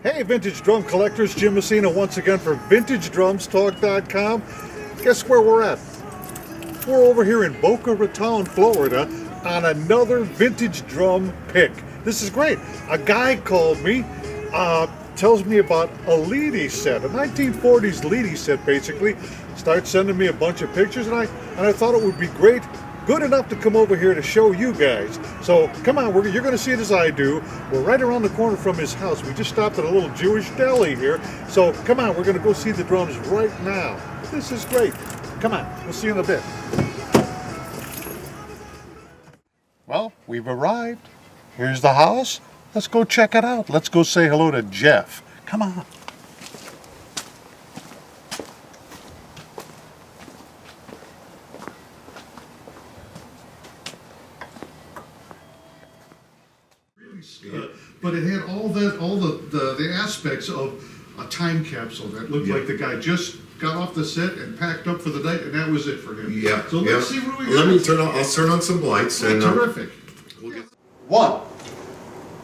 Hey, vintage drum collectors, Jim Messina once again for VintageDrumsTalk.com. Guess where we're at? We're over here in Boca Raton, Florida on another vintage drum pick. This is great. A guy called me, tells me about a Leedy set, a 1940s Leedy set basically. Starts sending me a bunch of pictures and I thought it would be great. Good enough to come over here to show you guys. So come on, you're going to see it as I do. We're right around the corner from his house. We just stopped at a little Jewish deli here. So come on, we're going to go see the drums right now. This is great. Come on, we'll see you in a bit. Well, we've arrived. Here's the house. Let's go check it out. Let's go say hello to Jeff. Come on. But it had all the aspects of a time capsule that looked like the guy just got off the set and packed up for the night, and that was it for him. Yeah. So let's see what we got. I'll turn on some lights. And terrific. One.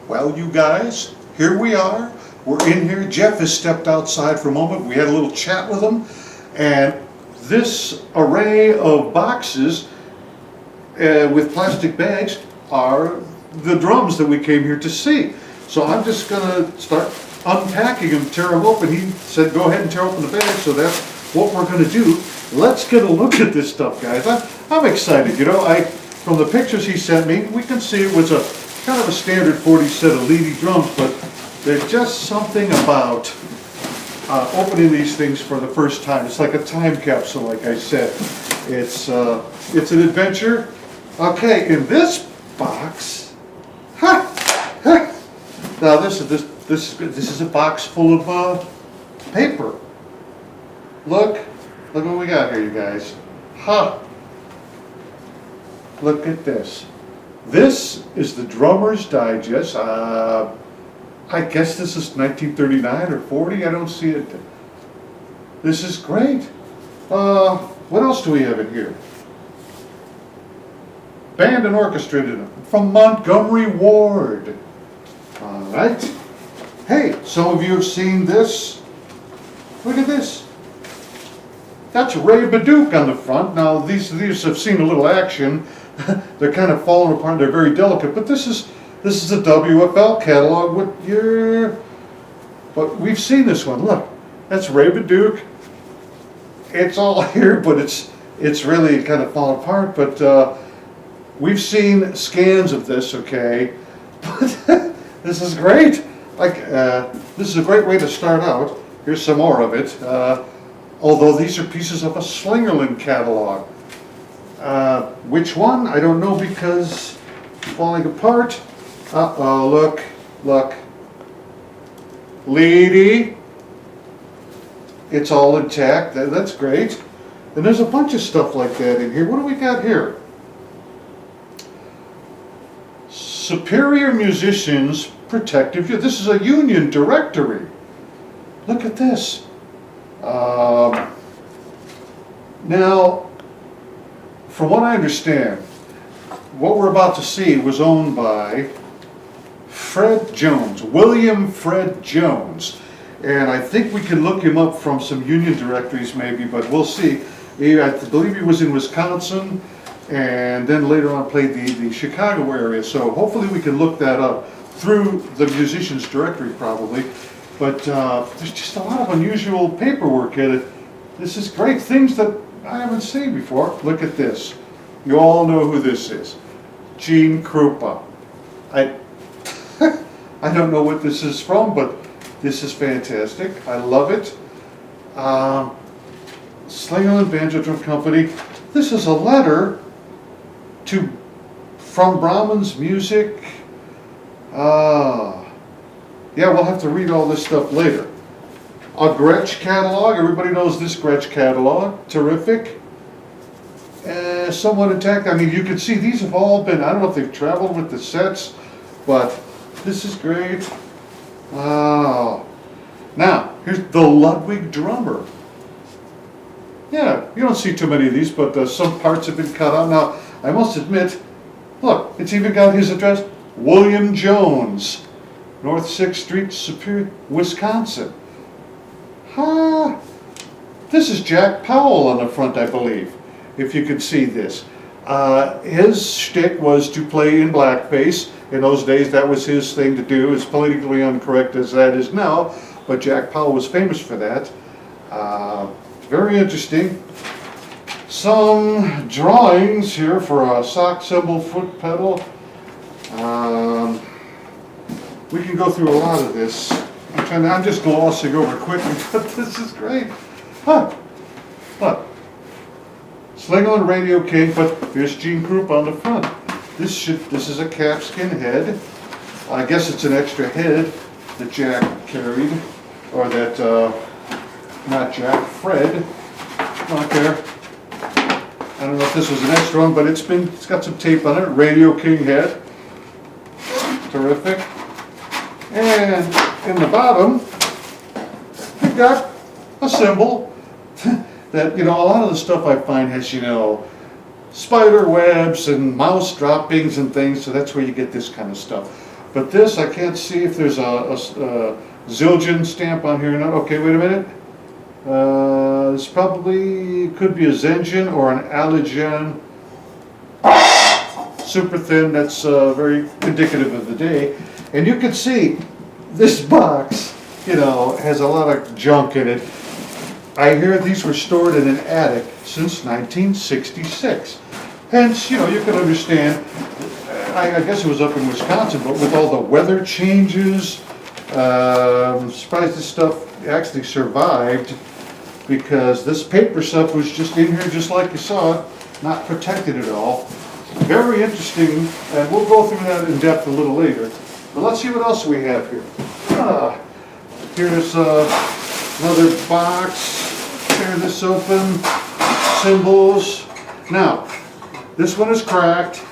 Well, you guys, here we are. We're in here. Jeff has stepped outside for a moment. We had a little chat with him, and this array of boxes with plastic bags are the drums that we came here to see. So I'm just gonna start unpacking them, tear them open. He said go ahead and tear open the bag, so that's what we're gonna do. Let's get a look at this stuff, guys. I'm excited. You know, from the pictures he sent me, we can see it was a kind of a standard 40 set of Leedy drums, but there's just something about opening these things for the first time. It's like a time capsule, like I said. It's an adventure. Okay, in this box. Now this is a box full of paper. Look what we got here, you guys. Look at this. This is the Drummer's Digest. I guess this is 1939 or 40. I don't see it. This is great. What else do we have in here? Band and orchestra from Montgomery Ward. All right. Hey, some of you have seen this. Look at this. That's Ray Baduke on the front. Now these have seen a little action. They're kind of falling apart. They're very delicate. But this is a WFL catalog. But we've seen this one. Look, that's Ray Baduke. It's all here, but it's really kind of falling apart. But we've seen scans of this. Okay, but this is great. This is a great way to start out. Here's some more of it. Although these are pieces of a Slingerland catalog. Which one? I don't know because it's falling apart. Uh-oh, look. Leedy. It's all intact. That's great. And there's a bunch of stuff like that in here. What do we got here? Superior Musicians Protective. This is a union directory. Look at this. Now, from what I understand, what we're about to see was owned by Fred Jones, William Fred Jones. And I think we can look him up from some union directories maybe, but we'll see. I believe he was in Wisconsin, and then later on played the Chicago area. So hopefully we can look that up through the musicians directory probably. But there's just a lot of unusual paperwork in it. This is great, things that I haven't seen before. Look at this. You all know who this is. Gene Krupa. I don't know what this is from, but this is fantastic. I love it. Slingerland Banjo Drum Company. This is a letter from Brahms Music. Yeah, we'll have to read all this stuff later. A Gretsch Catalog. Everybody knows this Gretsch Catalog. Terrific. Somewhat intact. I mean, you can see these have all been, I don't know if they've traveled with the sets, but this is great. Wow. Now, here's the Ludwig Drummer. Yeah, you don't see too many of these, but some parts have been cut out. Now, I must admit, look, it's even got his address. William Jones, North 6th Street, Superior, Wisconsin. This is Jack Powell on the front, I believe, if you could see this. His shtick was to play in blackface. In those days, that was his thing to do, as politically incorrect as that is now, but Jack Powell was famous for that. Very interesting. Some drawings here for a sock cymbal foot pedal. We can go through a lot of this. I'm just glossing over quickly, but this is great. Look. Slingerland Radio King, but here's Gene Krupa on the front. This is a calfskin head. I guess it's an extra head that Jack carried, or that, not Jack, Fred, not there. I don't know if this was an extra one, but it's got some tape on it. Radio King head. Terrific. And in the bottom, we've got a cymbal that, a lot of the stuff I find has, spider webs and mouse droppings and things, so that's where you get this kind of stuff. But this, I can't see if there's a Zildjian stamp on here or not. Okay, wait a minute. This probably could be a Zenjian or an Alijian. Super thin, that's very indicative of the day. And you can see this box, has a lot of junk in it. I hear these were stored in an attic since 1966. Hence, you can understand, I guess it was up in Wisconsin, but with all the weather changes, I'm surprised this stuff actually survived, because this paper stuff was just in here just like you saw it, not protected at all. Very interesting, and we'll go through that in depth a little later. But let's see what else we have here. Here's another box. Tear this open. Cymbals. Now, this one is cracked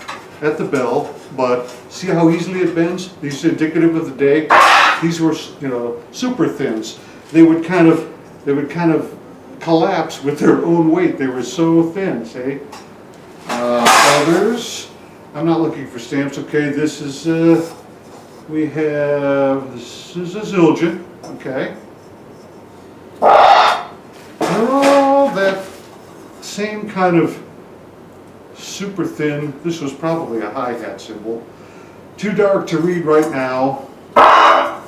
at the bell, but see how easily it bends? These are indicative of the day. These were, super thins. They would kind of collapse with their own weight. They were so thin, see? Others. I'm not looking for stamps. Okay, this is this is a Zildjian. Okay. They're all that same kind of super thin. This was probably a hi-hat cymbal. Too dark to read right now. A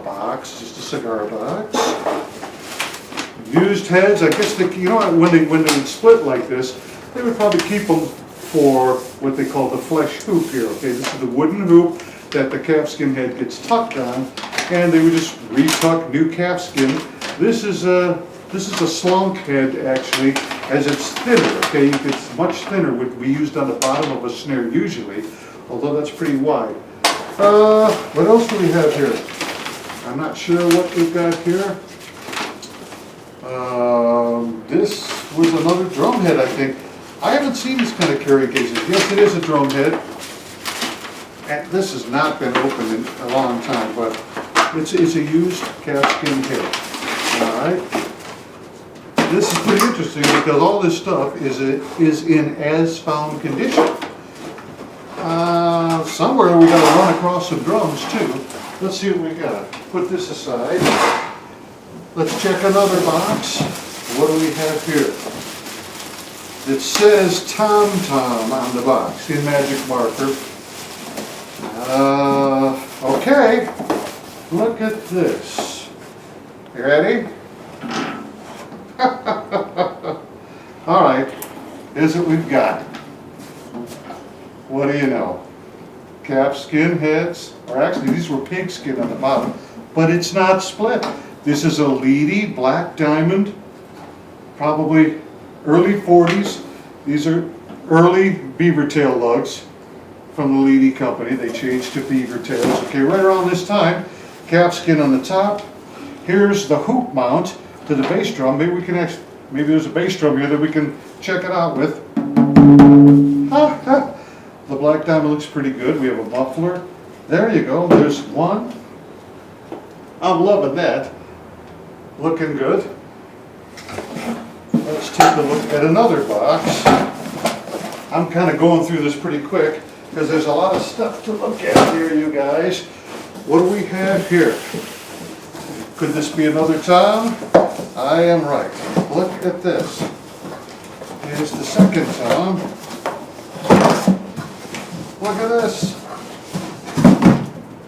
box, just a cigar box. Used heads. I guess when they would split like this, they would probably keep them for what they call the flesh hoop here. Okay, this is the wooden hoop that the calfskin head gets tucked on, and they would just retuck new calfskin. This is a slunk head actually, as it's thinner. Okay, it's much thinner. Would be used on the bottom of a snare usually, although that's pretty wide. What else do we have here? I'm not sure what we've got here. This was another drum head, I think. I haven't seen this kind of carrying cases. Yes, it is a drum head. And this has not been opened in a long time, but it's a used calfskin head. All right. This is pretty interesting because all this stuff is in as found condition. Somewhere we got to run across some drums too. Let's see what we got. Put this aside. Let's check another box. What do we have here? It says Tom Tom on the box in magic marker. Okay. Look at this. You ready? All right. Here's what we've got. What do you know? Calfskin heads, or actually these were pigskin on the bottom, but it's not split. This is a Leedy black diamond, probably early 40s. These are early beaver tail lugs from the Leedy company. They changed to beaver tails. Okay, right around this time, calfskin on the top. Here's the hoop mount to the bass drum. Maybe we can actually, maybe there's a bass drum here that we can check it out with. The black diamond looks pretty good. We have a muffler. There you go. There's one. I'm loving that. Looking good. Let's take a look at another box. I'm kind of going through this pretty quick because there's a lot of stuff to look at here, you guys. What do we have here? Could this be another Tom? I am right. Look at this. Here's the second Tom. Look at this.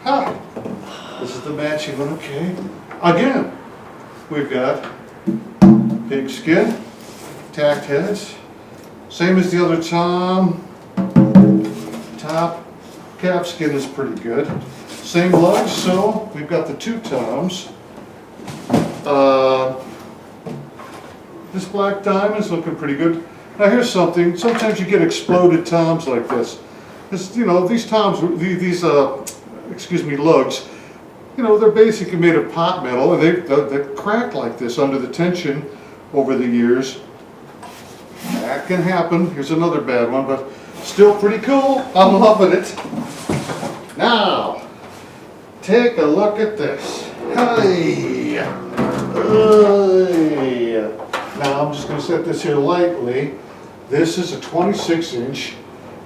Ha! This is the matching one, okay. Again, we've got pigskin, tacked heads. Same as the other Tom. Top calfskin is pretty good. Same lugs, so we've got the two Toms. This black diamond is looking pretty good. Now here's something. Sometimes you get exploded Toms like this. Because, you know, these Toms, these lugs, you know, they're basically made of pot metal, and they crack like this under the tension over the years. That can happen. Here's another bad one, but still pretty cool. I'm loving it. Now, take a look at this. Hey. Hey. Now I'm just going to set this here lightly. This is a 26-inch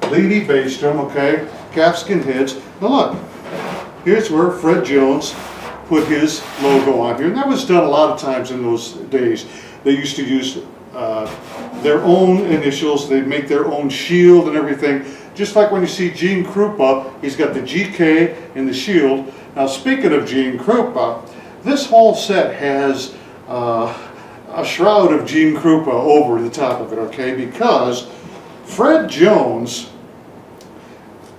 Leedy bass drum, okay? Calfskin heads. Now look, here's where Fred Jones put his logo on here. And that was done a lot of times in those days. They used to use their own initials. They'd make their own shield and everything. Just like when you see Gene Krupa, he's got the GK in the shield. Now speaking of Gene Krupa, this whole set has a shroud of Gene Krupa over the top of it, okay? Because Fred Jones,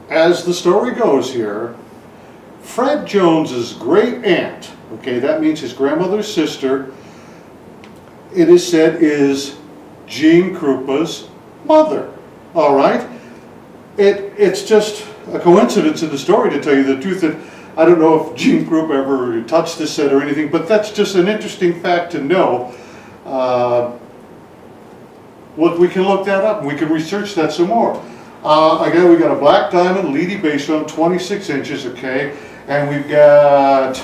as the story goes here, Fred Jones's great aunt, okay, that means his grandmother's sister, it is said is Gene Krupa's mother, all right? It's just a coincidence in the story, to tell you the truth, that I don't know if Gene Krupa ever touched this set or anything, but that's just an interesting fact to know. Look, we can look that up and we can research that some more. Again, we got a black diamond Leedy bass drum, 26 inches, okay, and we've got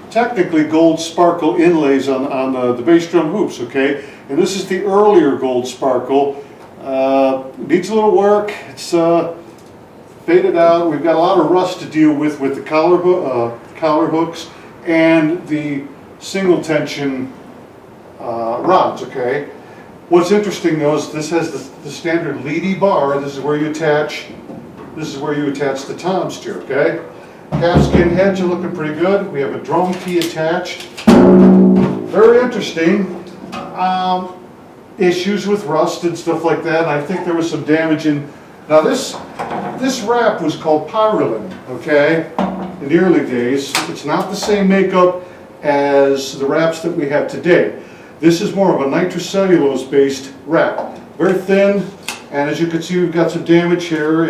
technically gold sparkle inlays on the bass drum hoops, okay, and this is the earlier gold sparkle. Needs a little work. It's faded out. We've got a lot of rust to deal with the collar hooks and the single tension rods, okay. What's interesting though is this has the standard Leedy bar. This is where you attach the toms to, okay. Calfskin heads are looking pretty good. We have a drum key attached. Very interesting. Issues with rust and stuff like that. And I think there was some damage in. Now this wrap was called Pyrolin, okay, in the early days. It's not the same makeup as the wraps that we have today. This is more of a nitrocellulose based wrap. Very thin, and as you can see, we've got some damage here.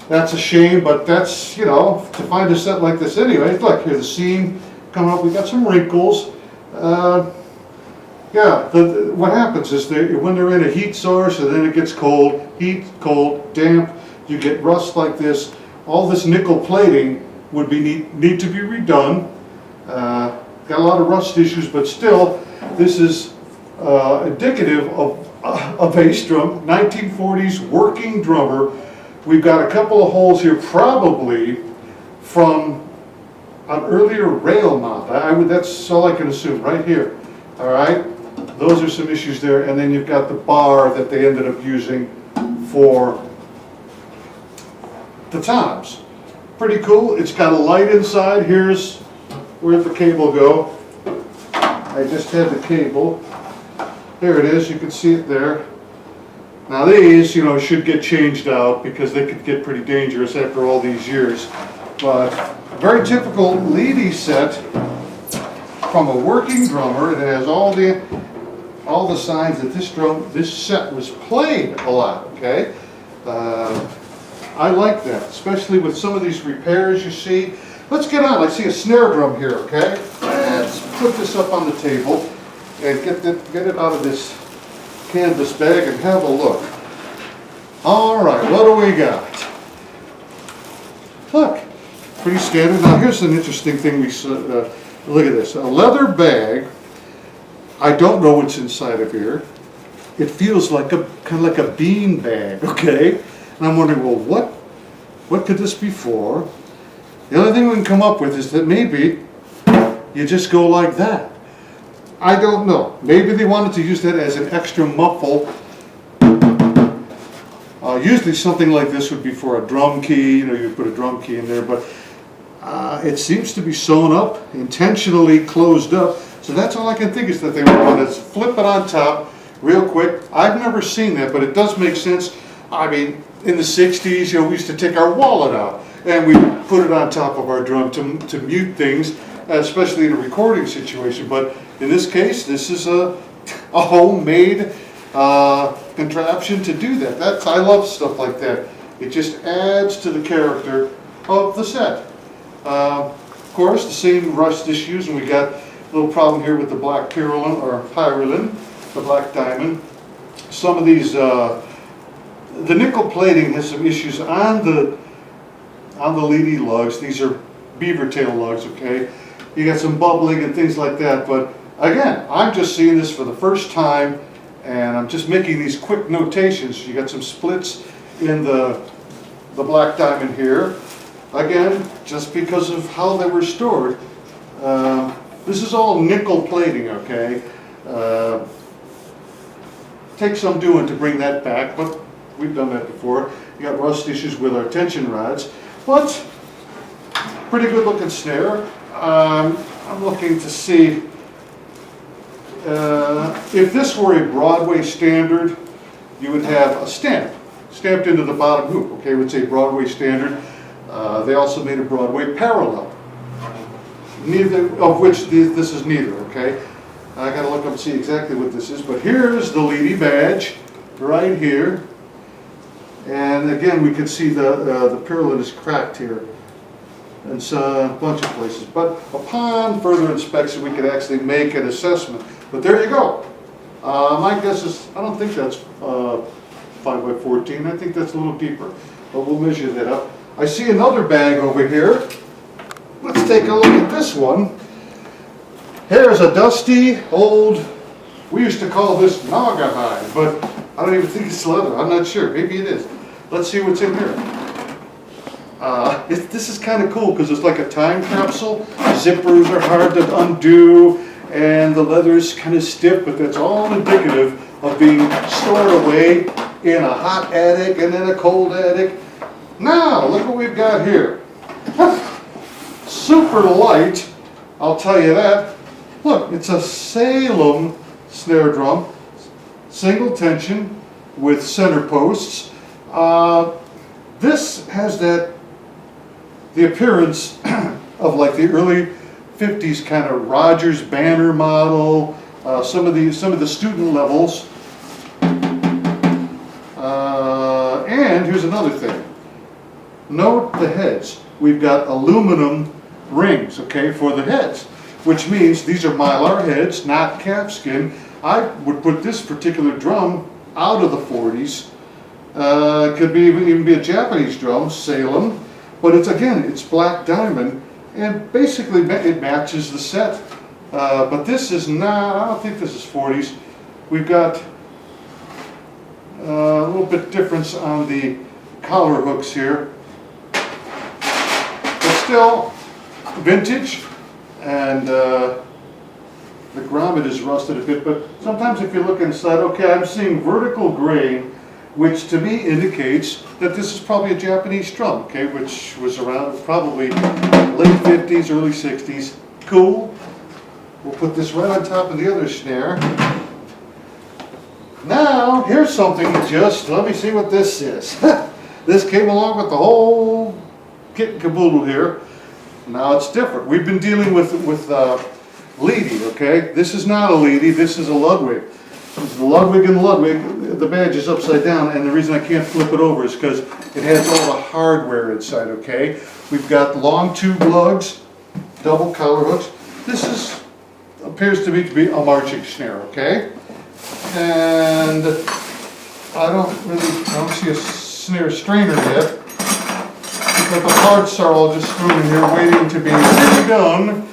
That's a shame, but that's, you know, to find a set like this anyway. Look here, the seam coming up. We've got some wrinkles, Yeah, what happens is when they're in a heat source and then it gets cold, heat, cold, damp, you get rust like this. All this nickel plating would need to be redone. Got a lot of rust issues, but still, this is indicative of a bass drum, 1940s working drummer. We've got a couple of holes here, probably from an earlier rail mount. That's all I can assume, right here. All right, those are some issues there, and then you've got the bar that they ended up using for the toms. Pretty cool. It's got a light inside. Here's where the cable go. I just had the cable. There it is. You can see it there. Now these, you know, should get changed out because they could get pretty dangerous after all these years. But a very typical Leedy set from a working drummer. It has all the signs that this set was played a lot. Okay. I like that, especially with some of these repairs you see. Let's get on. I see a snare drum here, okay? Let's put this up on the table and get it out of this canvas bag and have a look. All right, what do we got? Look, pretty standard. Now here's an interesting thing we saw. Look at this, a leather bag. I don't know what's inside of here. It feels like kind of like a bean bag, okay? And I'm wondering, well, what could this be for? The only thing we can come up with is that maybe you just go like that. I don't know. Maybe they wanted to use that as an extra muffle. Usually something like this would be for a drum key. You know, you put a drum key in there, but it seems to be sewn up, intentionally closed up. So that's all I can think is that they want to flip it on top real quick. I've never seen that, but it does make sense. I mean, in the 60s, you know, we used to take our wallet out and we put it on top of our drum to mute things, especially in a recording situation. But in this case, this is a homemade contraption to do that. I love stuff like that. It just adds to the character of the set. Of course, the same rust issues, and we got a little problem here with the black pyrrolin, the black diamond. Some of these. The nickel plating has some issues on the Leedy lugs. These are beaver tail lugs, okay? You got some bubbling and things like that, but again, I'm just seeing this for the first time and I'm just making these quick notations. You got some splits in the black diamond here. Again, just because of how they were stored. This is all nickel plating, okay? Takes some doing to bring that back, but we've done that before. You got rust issues with our tension rods, but pretty good looking snare. I'm looking to see if this were a Broadway standard, you would have a stamp stamped into the bottom hoop. Okay, it would say Broadway standard. They also made a Broadway parallel, neither of which this is neither. Okay, I got to look up and see exactly what this is, but here's the Leedy badge right here. And again, we can see the pyrrolin is cracked here. It's a bunch of places. But upon further inspection, we could actually make an assessment. But there you go. My guess is, I don't think that's 5x14. I think that's a little deeper. But we'll measure that up. I see another bag over here. Let's take a look at this one. Here's a dusty old, we used to call this Naugahyde, but I don't even think it's leather. I'm not sure. Maybe it is. Let's see what's in here. This is kind of cool because it's like a time capsule. Zippers are hard to undo, and the leather is kind of stiff, but that's all indicative of being stored away in a hot attic and in a cold attic. Now, look what we've got here. Super light, I'll tell you that. Look, it's a Salem snare drum, single tension with center posts. This has the appearance of like the early 50s kind of Rogers Banner model, some of the student levels. And here's another thing. Note the heads. We've got aluminum rings, okay, for the heads. which means these are Mylar heads, not calfskin. I would put this particular drum out of the 40s. It could be even be a Japanese drum, Salem, but it's again, it's black diamond, and basically it matches the set. But this is not, I don't think this is 40s. We've got a little bit difference on the collar hooks here, but still vintage, and the grommet is rusted a bit, but sometimes if you look inside, okay, I'm seeing vertical grain, which to me indicates that this is probably a Japanese drum, okay, which was around probably late 50s, early 60s. Cool. We'll put this right on top of the other snare. Now, here's something just, let me see what this is. This came along with the whole kit and caboodle here. Now it's different. We've been dealing with Leedy, okay? This is not a Leedy, this is a Ludwig. This is the Ludwig and Ludwig. The badge is upside down, and the reason I can't flip it over is because it has all the hardware inside, okay? We've got long tube lugs, double collar hooks. This appears to me to be a marching snare, okay? And I don't see a snare strainer yet, but the parts are all just screwed in here waiting to be redone.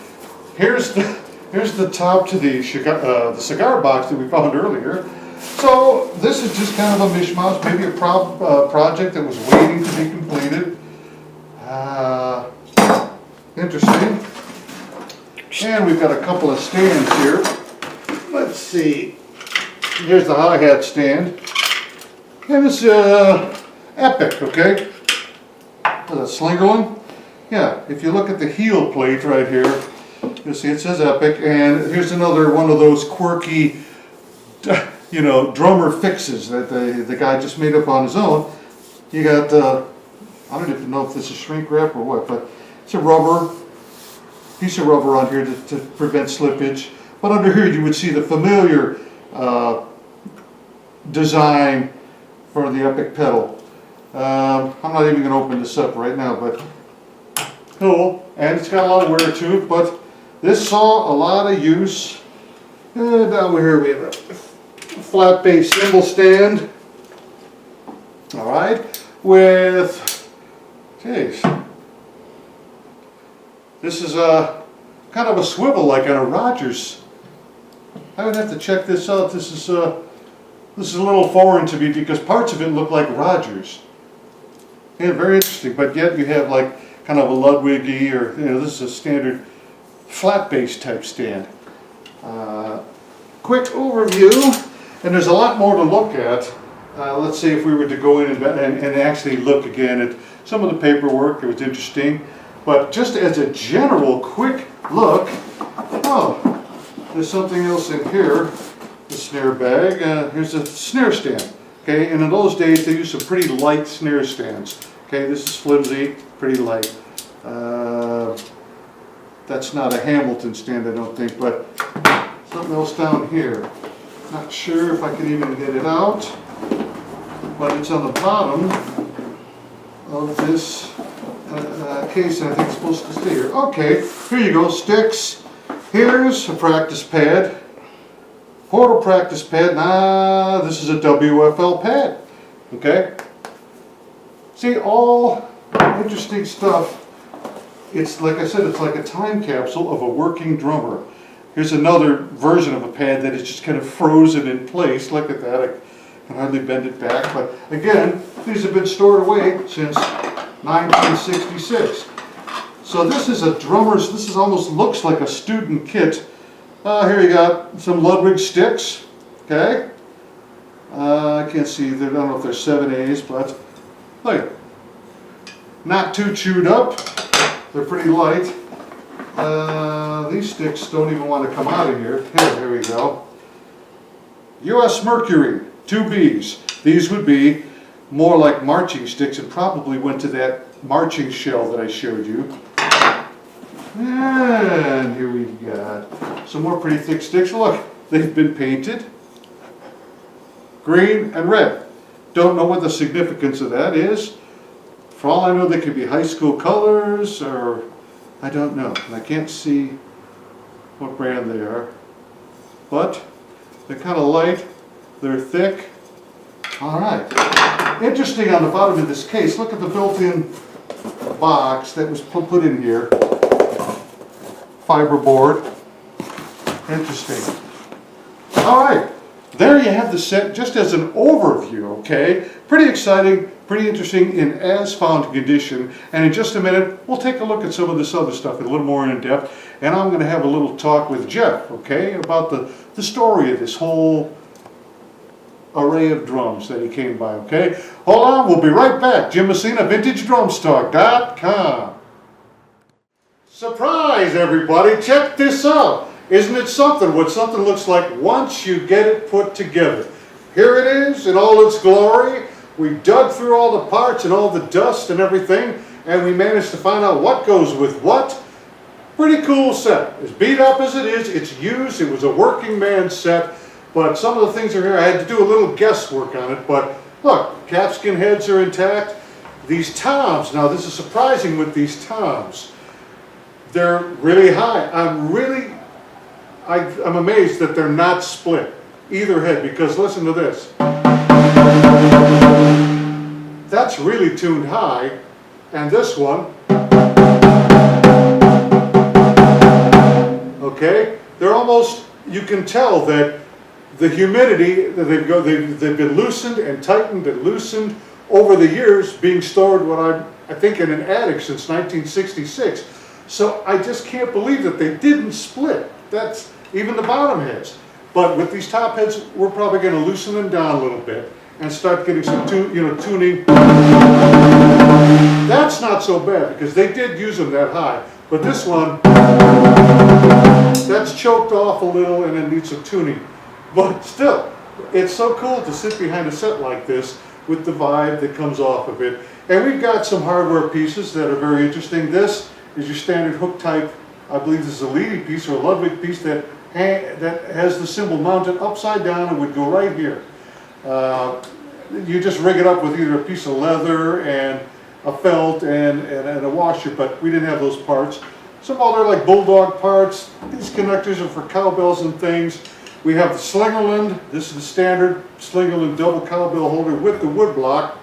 Here's the top to the cigar box that we found earlier. So this is just kind of a mishmash, maybe a project that was waiting to be completed. Interesting. And we've got a couple of stands here. Let's see. Here's the hi-hat stand. And it's Epic, okay? The Slingerland. Yeah, if you look at the heel plate right here, you'll see it says Epic, and here's another one of those quirky, you know, drummer fixes that the guy just made up on his own. You got, I don't even know if this is shrink wrap or what, but it's a piece of rubber on here to prevent slippage. But under here you would see the familiar design for the Epic pedal. I'm not even going to open this up right now, but cool. And it's got a lot of wear to it, but this saw a lot of use. And down here we have a flat base cymbal stand. All right, with, geez, this is a kind of a swivel like on a Rogers. I would have to check this out. This is a little foreign to me because parts of it look like Rogers. Yeah, very interesting. But yet you have like kind of a Ludwig-y, or you know, this is a standard flat bass type stand. Quick overview, and there's a lot more to look at. Let's see if we were to go in and actually look again at some of the paperwork. It was interesting. But just as a general quick look, oh, there's something else in here. The snare bag. Here's a snare stand. Okay, and in those days they used some pretty light snare stands. Okay, this is flimsy, pretty light. That's not a Hamilton stand, I don't think, but something else down here. Not sure if I can even get it out, but it's on the bottom of this case, and I think it's supposed to stay here. Okay, here you go, sticks. Here's a practice pad. Portal practice pad. Nah, this is a WFL pad. Okay? See, all interesting stuff. It's like I said, it's like a time capsule of a working drummer. Here's another version of a pad that is just kind of frozen in place. Look at that. I can hardly bend it back. But again, these have been stored away since 1966. So this is a drummer's, this is almost looks like a student kit. Here you got some Ludwig Sticks, okay? I can't see, I don't know if they're 7As, but look, not too chewed up. They're pretty light. These sticks don't even want to come out of here. Here we go. US Mercury, 2Bs. These would be more like marching sticks and probably went to that marching shell that I showed you. And here we got some more pretty thick sticks. Look, they've been painted green and red. Don't know what the significance of that is. For all I know, they could be high school colors, or I don't know. And I can't see what brand they are, but they're kind of light, they're thick. All right. Interesting on the bottom of this case, look at the built-in box that was put in here. Fiberboard. Interesting. All right. There you have the set just as an overview, okay? Pretty exciting, pretty interesting in as-found condition. And in just a minute, we'll take a look at some of this other stuff a little more in depth. And I'm going to have a little talk with Jeff, okay, about the story of this whole array of drums that he came by, okay? Hold on, we'll be right back. Jim Messina, VintageDrumStock.com. Surprise, everybody! Check this out! Isn't it something what something looks like once you get it put together? Here it is in all its glory. We dug through all the parts and all the dust and everything, and we managed to find out what goes with what. Pretty cool set. As beat up as it is, it's used. It was a working man's set, but some of the things are here. I had to do a little guesswork on it, but look, capskin heads are intact. These toms, now this is surprising with these toms. They're really high. I'm amazed that they're not split, either head, because listen to this. That's really tuned high, and this one, okay, they're almost, you can tell that the humidity, they've been loosened and tightened and loosened over the years, being stored I think in an attic since 1966. So I just can't believe that they didn't split. That's even the bottom heads. But with these top heads, we're probably going to loosen them down a little bit and start getting some tuning. That's not so bad because they did use them that high. But this one, that's choked off a little and it needs some tuning. But still, it's so cool to sit behind a set like this with the vibe that comes off of it. And we've got some hardware pieces that are very interesting. This is your standard hook type, I believe this is a Leedy piece or a Ludwig piece that has the cymbal mounted upside down and would go right here. You just rig it up with either a piece of leather and a felt and a washer, but we didn't have those parts. Some other like bulldog parts. These connectors are for cowbells and things. We have the Slingerland. This is the standard Slingerland double cowbell holder with the wood block.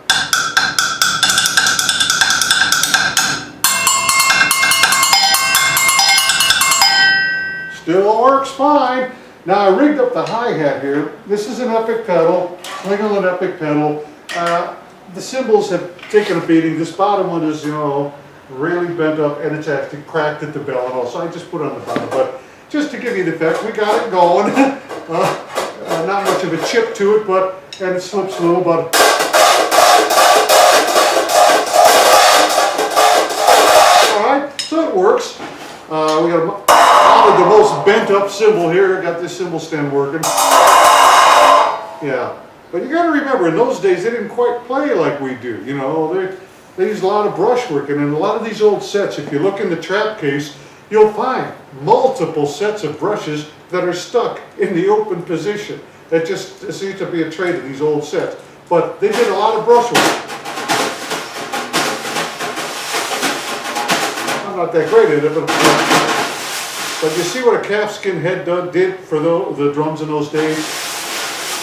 Still works fine. Now I rigged up the hi-hat here. This is an epic pedal, Slingerland epic pedal. The cymbals have taken a beating. This bottom one is, really bent up and it's actually cracked at the bell and all. So I just put it on the bottom. But just to give you the effect, we got it going. Not much of a chip to it, and it slips a little, but all right, so it works. We got probably the most bent up cymbal here. I got this cymbal stand working. Yeah, but you got to remember, in those days they didn't quite play like we do. They used a lot of brushwork, and in a lot of these old sets, if you look in the trap case, you'll find multiple sets of brushes that are stuck in the open position. That just seems to be a trait of these old sets. But they did a lot of brushwork. I'm not that great at it, but you see what a calfskin head did for the drums in those days?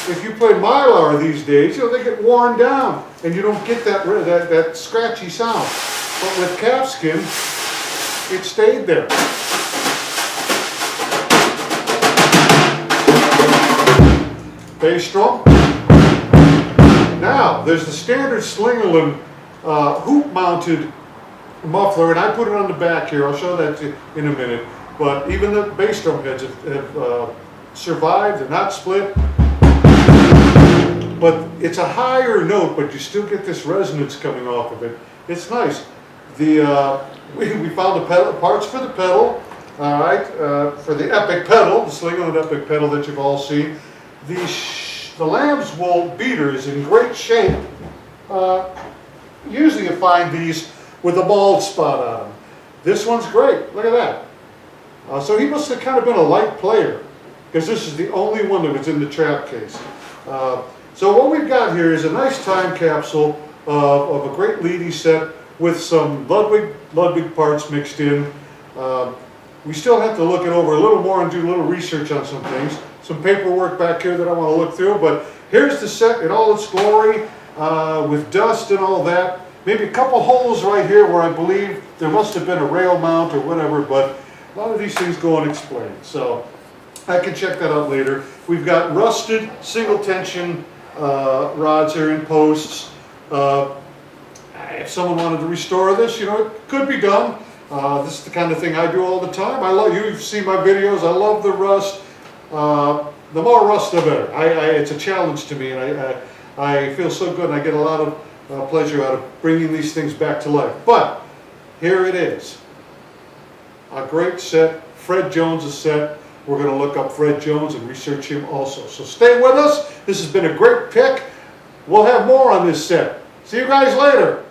If you play Mylar these days, they get worn down and you don't get that scratchy sound. But with calfskin, it stayed there. Bass drum. Now, there's the standard Slingerland hoop-mounted muffler, and I put it on the back here. I'll show that to you in a minute. But even the bass drum heads have survived. They're not split. But it's a higher note, but you still get this resonance coming off of it. It's nice. We found the parts for the pedal, all right, for the epic pedal, the Slingerland epic pedal that you've all seen. The lamb's wool beater is in great shape. Usually you find these with a bald spot on them. This one's great. Look at that. So he must have kind of been a light player, because this is the only one that was in the trap case. So what we've got here is a nice time capsule of a great Leedy set with some Ludwig parts mixed in. we still have to look it over a little more and do a little research on some things. Some paperwork back here that I want to look through, but here's the set in all its glory, with dust and all that. Maybe a couple holes right here where I believe there must have been a rail mount or whatever, but a lot of these things go unexplained, so I can check that out later. We've got rusted single tension rods here in posts. If someone wanted to restore this, you know, it could be done. This is the kind of thing I do all the time. You've seen my videos, I love the rust. The more rust, the better. It's a challenge to me, and I feel so good, and I get a lot of pleasure out of bringing these things back to life. But here it is. A great set, Fred Jones' set. We're going to look up Fred Jones and research him also. So stay with us. This has been a great pick. We'll have more on this set. See you guys later.